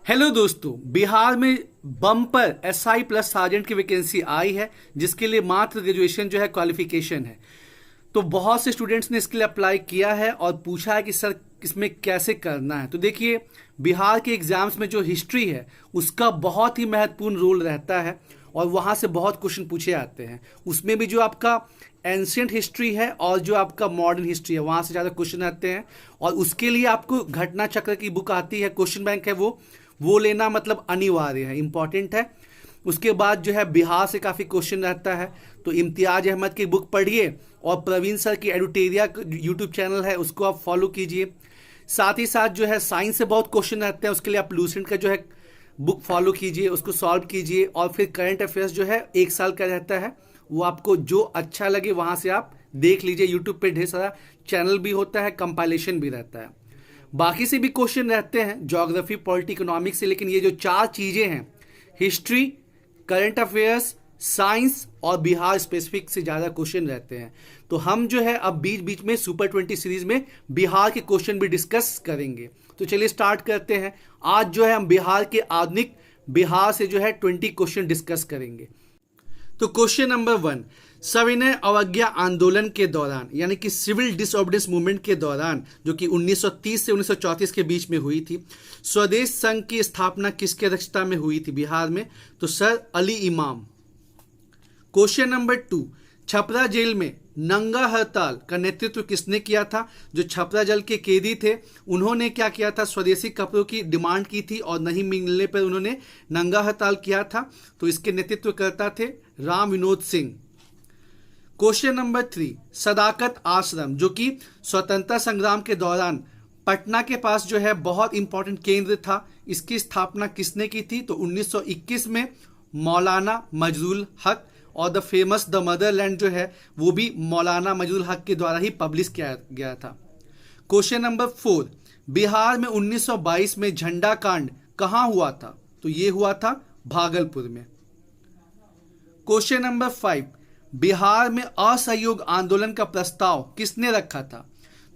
Hello दोस्तों, बिहार में bumper SI plus sergeant की वैकेंसी आई है जिसके लिए मात्र ग्रेजुएशन जो है क्वालिफिकेशन है। तो बहुत से स्टूडेंट्स ने इसके लिए अप्लाई किया है और पूछा है कि सर इसमें कैसे करना है। तो देखिए, बिहार के एग्जाम्स में जो हिस्ट्री है उसका बहुत ही महत्वपूर्ण रोल रहता है और वहाँ से बहुत क्वेश्चन पूछे आते हैं। उसमें भी जो आपका एंशियंट हिस्ट्री है और जो आपका मॉडर्न हिस्ट्री है वहाँ से ज़्यादा क्वेश्चन आते हैं और उसके लिए आपको घटना चक्र की बुक आती है, क्वेश्चन बैंक है, वो लेना मतलब अनिवार्य है, इंपॉर्टेंट है। उसके बाद जो है बिहार से काफ़ी क्वेश्चन रहता है, तो इम्तियाज अहमद की बुक पढ़िए और प्रवीण सर की एडुटेरिया यूट्यूब चैनल है उसको आप फॉलो कीजिए। साथ ही साथ जो है साइंस से बहुत क्वेश्चन रहते हैं, उसके लिए आप लूसेंट का जो है बुक फॉलो कीजिए, उसको सॉल्व कीजिए। और फिर करंट अफेयर्स जो है 1 साल का रहता है, वो आपको जो अच्छा लगे वहाँ से आप देख लीजिए। यूट्यूब पे ढेर सारा चैनल भी होता है, कंपाइलेशन भी रहता है। बाकी से भी क्वेश्चन रहते हैं ज्योग्राफी, पॉलिटी, इकोनॉमिक्स से, लेकिन ये जो 4 चीज़ें हैं, हिस्ट्री, करंट अफेयर्स, साइंस और बिहार स्पेसिफिक से ज़्यादा क्वेश्चन रहते हैं। तो हम जो है अब बीच बीच में सुपर 20 सीरीज में बिहार के क्वेश्चन भी डिस्कस करेंगे। तो चलिए स्टार्ट करते हैं। आज जो है हम बिहार के आधुनिक बिहार से जो है 20 क्वेश्चन डिस्कस करेंगे। तो क्वेश्चन नंबर 1, सविनय अवज्ञा आंदोलन के दौरान यानी कि सिविल डिसऑबीडियंस मूवमेंट के दौरान जो कि 1930 से 1934 के बीच में हुई थी, स्वदेश संघ की स्थापना किसकी अध्यक्षता में हुई थी बिहार में? तो सर अली इमाम। क्वेश्चन नंबर 2, छपरा जेल में नंगा हड़ताल का नेतृत्व किसने किया था? जो छपरा जेल के कैदी थे उन्होंने क्या किया था, स्वदेशी कपड़ों की डिमांड की थी और नहीं मिलने पर उन्होंने नंगा हड़ताल किया था। तो इसके नेतृत्व करता थे राम विनोद सिंह। क्वेश्चन नंबर 3, सदाकत आश्रम जो कि स्वतंत्रता संग्राम के दौरान पटना के पास जो है बहुत इंपॉर्टेंट केंद्र था, इसकी स्थापना किसने की थी? तो 1921 में मौलाना मजरूल हक। और द फेमस द मदरलैंड जो है वो भी मौलाना मजरूल हक के द्वारा ही पब्लिश किया गया था। क्वेश्चन नंबर 4, बिहार में 1922 में झंडा कांड कहाँ हुआ था? तो ये हुआ था भागलपुर में। क्वेश्चन नंबर 5, बिहार में असहयोग आंदोलन का प्रस्ताव किसने रखा था?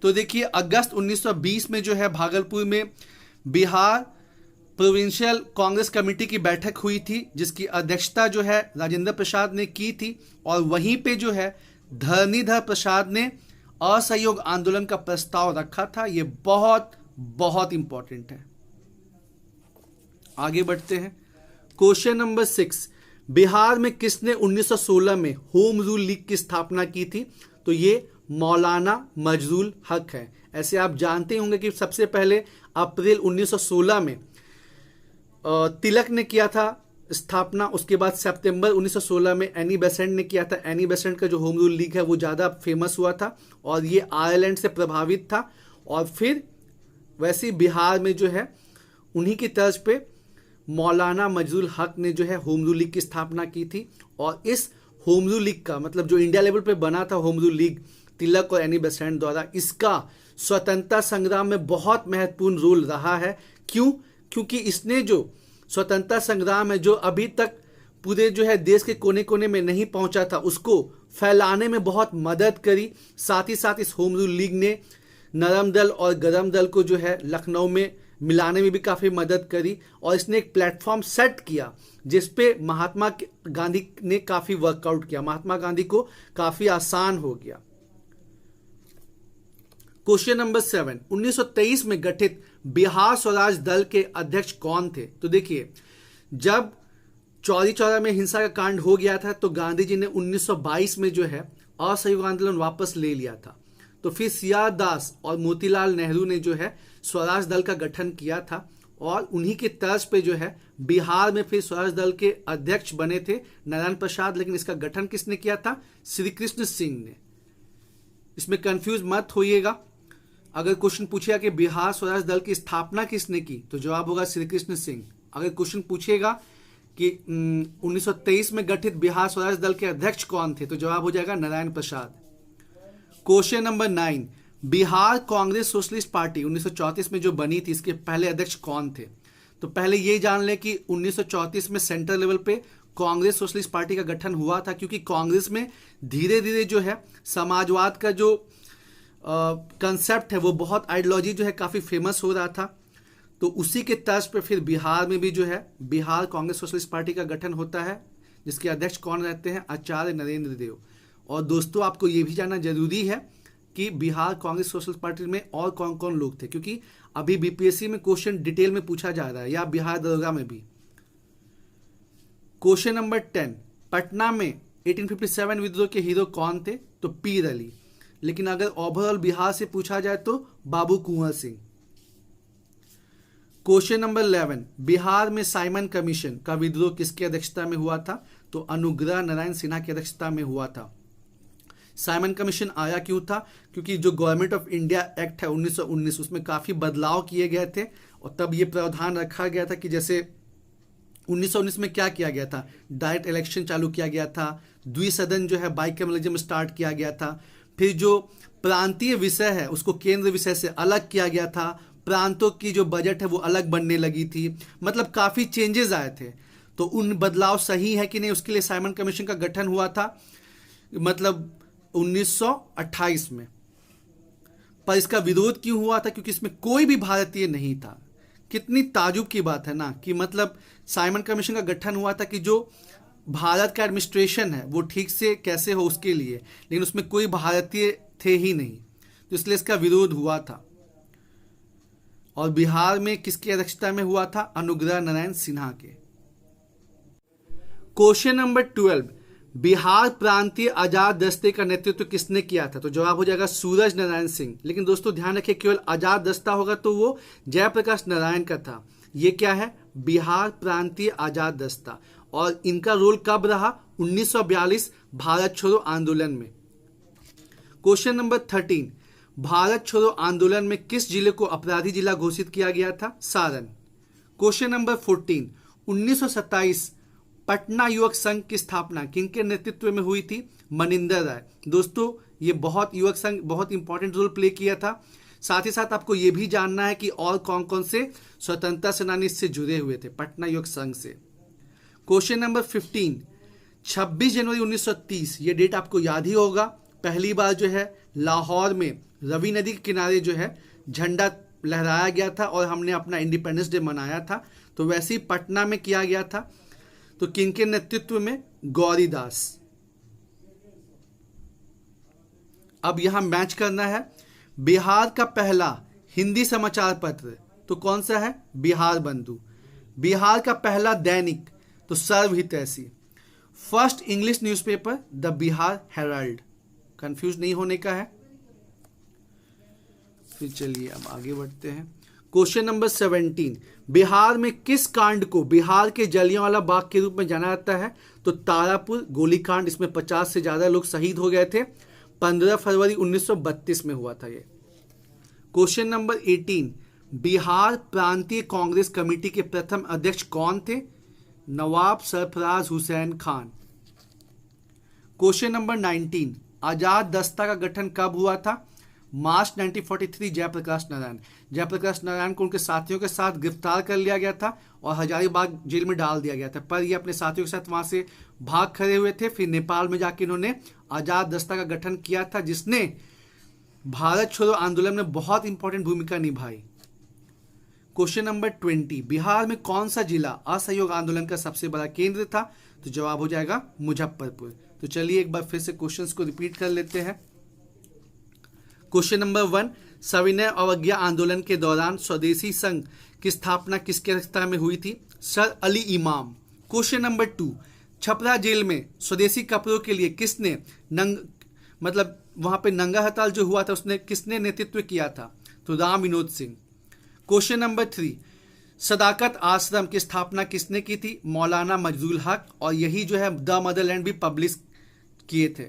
तो देखिए, अगस्त 1920 में जो है भागलपुर में बिहार प्रोविंशियल कांग्रेस कमेटी की बैठक हुई थी जिसकी अध्यक्षता जो है राजेंद्र प्रसाद ने की थी और वहीं पे जो है धरणीधर प्रसाद ने असहयोग आंदोलन का प्रस्ताव रखा था। ये बहुत बहुत इंपॉर्टेंट है। आगे बढ़ते हैं। क्वेश्चन नंबर 6, बिहार में किसने 1916 में होम रूल लीग की स्थापना की थी? तो ये मौलाना मजरूल हक है। ऐसे आप जानते होंगे कि सबसे पहले अप्रैल 1916 में तिलक ने किया था स्थापना, उसके बाद सितंबर 1916 में एनी बेसेंट ने किया था। एनी बेसेंट का जो होम रूल लीग है वो ज़्यादा फेमस हुआ था और ये आयरलैंड से प्रभावित था। और फिर वैसे ही बिहार में जो है उन्हीं की तर्ज पे मौलाना मजरूल हक ने जो है होम रूल लीग की स्थापना की थी। और इस होम रूल लीग का मतलब जो इंडिया लेवल पे बना था होम रूल लीग तिलक और एनी बेसेंट द्वारा, इसका स्वतंत्रता संग्राम में बहुत महत्वपूर्ण रोल रहा है। क्यों? क्योंकि इसने जो स्वतंत्रता संग्राम है जो अभी तक पूरे जो है देश के कोने कोने में नहीं पहुंचा था उसको फैलाने में बहुत मदद करी। साथ ही साथ इस होम रूल लीग ने नरम दल और गरम दल को जो है लखनऊ में मिलाने में भी काफ़ी मदद करी और इसने एक प्लेटफॉर्म सेट किया जिस पे महात्मा गांधी ने काफ़ी वर्कआउट किया, महात्मा गांधी को काफ़ी आसान हो गया। क्वेश्चन नंबर 7, 1923 में गठित बिहार स्वराज दल के अध्यक्ष कौन थे? तो देखिए, जब चौरी चौरा में हिंसा का कांड हो गया था तो गांधी जी ने 1922 में जो है असहयोग आंदोलन वापस ले लिया था। तो फिर सीआर दास और मोतीलाल नेहरू ने जो है स्वराज दल का गठन किया था और उन्हीं के तर्ज पे जो है बिहार में फिर स्वराज दल के अध्यक्ष बने थे नारायण प्रसाद। लेकिन इसका गठन किसने किया था? श्री कृष्ण सिंह ने। इसमें कंफ्यूज मत होइएगा। अगर क्वेश्चन पूछेगा कि बिहार स्वराज दल की स्थापना किसने की तो जवाब होगा श्री कृष्ण सिंह। अगर क्वेश्चन पूछेगा कि 1923 में गठित बिहार स्वराज दल के अध्यक्ष कौन थे तो जवाब हो जाएगा Narayan Prasad. Question number 9, Bihar Congress Socialist Party 1934 में जो बनी थी इसके पहले अध्यक्ष कौन थे? तो पहले ये जान लें कि 1934 में सेंट्रल लेवल पे कांग्रेस सोशलिस्ट पार्टी का गठन हुआ था क्योंकि कांग्रेस में धीरे धीरे जो है समाजवाद का जो कंसेप्ट है वो बहुत आइडियोलॉजी जो है काफ़ी फेमस हो रहा था। तो उसी के तर्ज पर फिर बिहार में भी जो है बिहार कांग्रेस सोशलिस्ट पार्टी का गठन होता है, जिसके अध्यक्ष कौन रहते हैं? आचार्य नरेंद्र देव। और दोस्तों आपको ये भी जानना जरूरी है कि बिहार कांग्रेस सोशलिस्ट पार्टी में और कौन कौन लोग थे, क्योंकि अभी बीपीएससी में क्वेश्चन डिटेल में पूछा जा रहा है, या बिहार दरोगा में भी। क्वेश्चन नंबर 10, पटना में 1857 विद्रोह के हीरो कौन थे? तो पीर अली। लेकिन अगर ओवरऑल बिहार से पूछा जाए तो बाबू कुंवर सिंह। क्वेश्चन नंबर 11, बिहार में साइमन कमीशन का विद्रोह किसकी अध्यक्षता में हुआ था? तो अनुग्रह नारायण सिन्हा की अध्यक्षता में हुआ था। साइमन कमीशन आया क्यों था? क्योंकि जो गवर्नमेंट ऑफ इंडिया एक्ट है 1919, उसमें काफी बदलाव किए गए थे, और तब ये प्रावधान रखा गया था कि जैसे 1919 में क्या किया गया था? डायरेक्ट इलेक्शन चालू किया गया था, द्विसदन जो है बाइकैमरलिज्म स्टार्ट किया गया था, फिर जो प्रांतीय विषय है उसको केंद्र विषय से अलग किया गया था, प्रांतों की जो बजट है वो अलग बनने लगी थी, मतलब काफी चेंजेस आए थे। तो उन बदलाव सही है कि नहीं, उसके लिए साइमन कमीशन का गठन हुआ था, मतलब 1928 में। पर इसका विरोध क्यों हुआ था? क्योंकि इसमें कोई भी भारतीय नहीं था। कितनी ताजुब की बात है ना, कि मतलब साइमन कमीशन का गठन हुआ था कि जो भारत का एडमिनिस्ट्रेशन है वो ठीक से कैसे हो उसके लिए, लेकिन उसमें कोई भारतीय थे ही नहीं, तो इसलिए इसका विरोध हुआ था। और बिहार में किसकी अध्यक्षता में हुआ था? अनुग्रह नारायण सिन्हा के। क्वेश्चन नंबर 12, बिहार प्रांतीय आजाद दस्ते का नेतृत्व किसने किया था? तो जवाब हो जाएगा सूरज नारायण सिंह। लेकिन दोस्तों ध्यान रखिए, केवल आजाद दस्ता होगा तो वो जयप्रकाश नारायण का था। ये क्या है? बिहार प्रांतीय आजाद दस्ता। और इनका रोल कब रहा? 1942 भारत छोड़ो आंदोलन में। क्वेश्चन नंबर 13, भारत छोड़ो आंदोलन में किस जिले को अपराधी जिला घोषित किया गया था? सारण। क्वेश्चन नंबर 14, 1927 पटना युवक संघ की स्थापना किनके नेतृत्व में हुई थी? मनिंदर राय। दोस्तों ये युवक संघ बहुत इंपॉर्टेंट रोल प्ले किया था। साथ ही साथ आपको ये भी जानना है कि और कौन कौन से स्वतंत्रता सेनानी इससे जुड़े हुए थे पटना युवक संघ से। क्वेश्चन नंबर 15, 26 जनवरी 1930, ये डेट आपको याद ही होगा, पहली बार जो है लाहौर में रवि नदी के किनारे जो है झंडा लहराया गया था और हमने अपना इंडिपेंडेंस डे मनाया था। तो वैसे ही पटना में किया गया था। तो किनके नेतृत्व में? गौरीदास। अब यहां मैच करना है। बिहार का पहला हिंदी समाचार पत्र तो कौन सा है? बिहार बंधु। बिहार का पहला दैनिक तो Sarvahitaishi. First English newspaper the Bihar Herald. Confuse नहीं होने का है। फिर चलिए अब आगे बढ़ते हैं। क्वेश्चन नंबर 17, बिहार में किस कांड को बिहार के जलियांवाला बाग के रूप में जाना जाता है? तो तारापुर गोलीकांड। इसमें 50 से ज्यादा लोग शहीद हो गए थे। 15 फरवरी 1932 में हुआ था ये। क्वेश्चन नंबर 18, बिहार प्रांतीय कांग्रेस कमेटी के प्रथम अध्यक्ष कौन थे? नवाब सरफराज हुसैन खान। क्वेश्चन नंबर 19, आजाद दस्ता का गठन कब हुआ था? मार्च 1943। जयप्रकाश नारायण। जयप्रकाश नारायण को उनके साथियों के साथ गिरफ्तार कर लिया गया था और हजारीबाग जेल में डाल दिया गया था, पर ये अपने साथियों के साथ वहां से भाग खड़े हुए थे। फिर नेपाल में जाके इन्होंने आजाद दस्ता का गठन किया था, जिसने भारत छोड़ो आंदोलन में बहुत इंपॉर्टेंट भूमिका निभाई। क्वेश्चन नंबर 20, बिहार में कौन सा जिला असहयोग आंदोलन का सबसे बड़ा केंद्र था? तो जवाब हो जाएगा मुजफ्फरपुर। तो चलिए एक बार फिर से क्वेश्चंस को रिपीट कर लेते हैं। क्वेश्चन नंबर 1, सविनय अवज्ञा आंदोलन के दौरान स्वदेशी संघ की स्थापना किसके अध्यक्षता में हुई थी? सर अली इमाम। क्वेश्चन नंबर 2, छपरा जेल में स्वदेशी कपड़ों के लिए किसने मतलब वहां पे नंगा हड़ताल जो हुआ था उसने किसने नेतृत्व किया था? तो राम विनोद सिंह। क्वेश्चन नंबर 3, सदाकत आश्रम की स्थापना किसने की थी? मौलाना मजदूल हक। और यही जो है द मदरलैंड भी पब्लिश किए थे।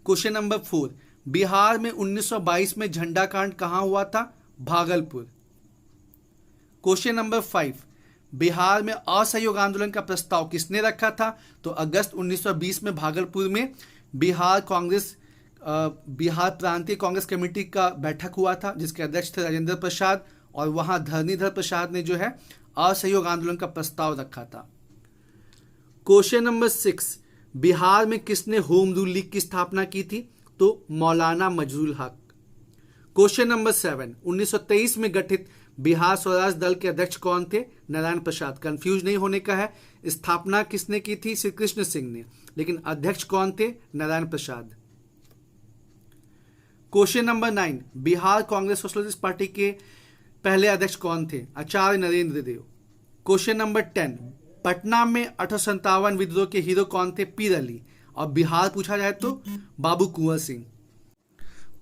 क्वेश्चन नंबर 4, बिहार में 1922 में झंडा कांड कहां हुआ था? भागलपुर। क्वेश्चन नंबर 5, बिहार में असहयोग आंदोलन का प्रस्ताव किसने रखा था? तो अगस्त 1920 में भागलपुर में बिहार प्रांतीय कांग्रेस कमेटी का बैठक हुआ था, जिसके अध्यक्ष थे राजेंद्र प्रसाद, और वहां धरणीधर प्रसाद ने जो है असहयोग आंदोलन का प्रस्ताव रखा था। क्वेश्चन नंबर 6, बिहार में किसने होम रूल लीग की स्थापना की थी? तो मौलाना मजदूल हक। क्वेश्चन नंबर 7, 1923 में गठित बिहार स्वराज दल के अध्यक्ष कौन थे? नारायण प्रसाद। कंफ्यूज नहीं होने का है। स्थापना किसने की थी? श्री कृष्ण सिंह ने। लेकिन अध्यक्ष कौन थे? Narayan Prasad. Question number 9, Bihar Congress Socialist Party के पहले अध्यक्ष कौन थे? आचार्य नरेंद्र देव। क्वेश्चन नंबर 10, पटना में 1857 विद्रोह के हीरो कौन थे? पीर अली। और बिहार पूछा जाए तो बाबू कुंवर सिंह।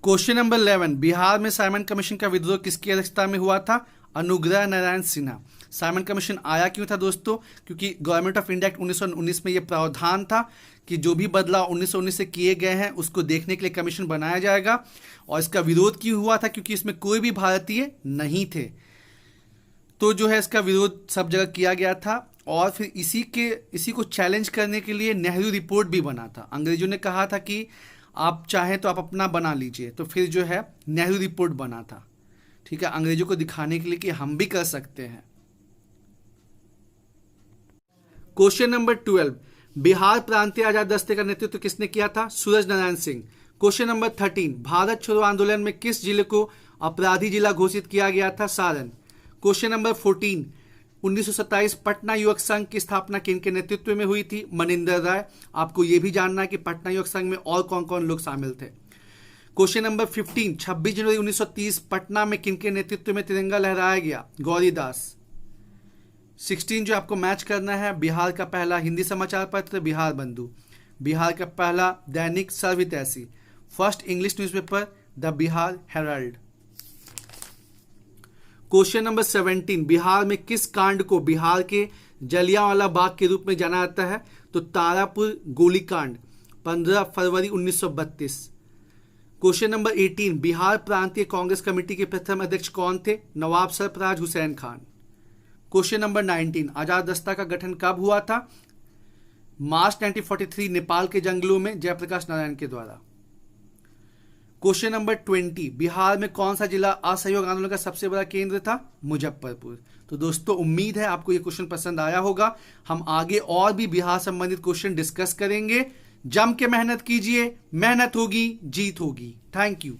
क्वेश्चन नंबर 11, बिहार में साइमन कमीशन का विद्रोह किसकी अध्यक्षता में हुआ था? अनुग्रह नारायण सिन्हा। साइमन कमीशन आया क्यों था दोस्तों? क्योंकि गवर्नमेंट ऑफ इंडिया एक्ट 1919 में यह प्रावधान था कि जो भी बदलाव 1919 से किए गए हैं उसको देखने के लिए कमीशन बनाया जाएगा। और इसका विरोध क्यों हुआ था? क्योंकि इसमें कोई भी भारतीय नहीं थे। तो जो है इसका विरोध सब जगह किया गया था। और फिर इसी को चैलेंज करने के लिए नेहरू रिपोर्ट भी बना था। अंग्रेजों ने कहा था कि आप चाहें तो आप अपना बना लीजिए, तो फिर जो है नेहरू रिपोर्ट बना था। ठीक है, अंग्रेजों को दिखाने के लिए कि हम भी कर सकते हैं। क्वेश्चन नंबर 12, बिहार प्रांतीय आजाद दस्ते का नेतृत्व किसने किया था? सूरज नारायण सिंह। क्वेश्चन नंबर 13, भारत छोड़ो आंदोलन में किस जिले को अपराधी जिला घोषित किया गया था? सारण। क्वेश्चन नंबर 14, 1927 पटना युवक संघ की स्थापना किनके नेतृत्व में हुई थी? मनिंदर राय। आपको यह भी जानना है कि पटना युवक संघ में और कौन कौन लोग शामिल थे। क्वेश्चन नंबर 15, 26 जनवरी 1930 पटना में किनके नेतृत्व में तिरंगा लहराया गया? गौरीदास। 16 जो आपको मैच करना है, बिहार का पहला हिंदी समाचार पत्र बिहार बंधु, बिहार का पहला दैनिक Sarvahitaishi, first English newspaper the Bihar Herald. Question number 17, Bihar में किस कांड को बिहार के जलियांवाला बाग के रूप में जाना जाता है? तो तारापुर गोलीकांड, 15 फरवरी 1932। क्वेश्चन नंबर 18, बिहार प्रांतीय कांग्रेस कमेटी के प्रथम अध्यक्ष कौन थे? नवाब सरफराज हुसैन खान। क्वेश्चन नंबर 19, आजाद दस्ता का गठन कब हुआ था? मार्च 1943 नेपाल के जंगलों में जयप्रकाश नारायण के द्वारा। क्वेश्चन नंबर 20, बिहार में कौन सा जिला असहयोग आंदोलन का सबसे बड़ा केंद्र था? मुजफ्फरपुर। तो दोस्तों उम्मीद है आपको ये क्वेश्चन पसंद आया होगा। हम आगे और भी बिहार संबंधित क्वेश्चन डिस्कस करेंगे। जम के मेहनत कीजिए, मेहनत होगी जीत होगी। Thank you.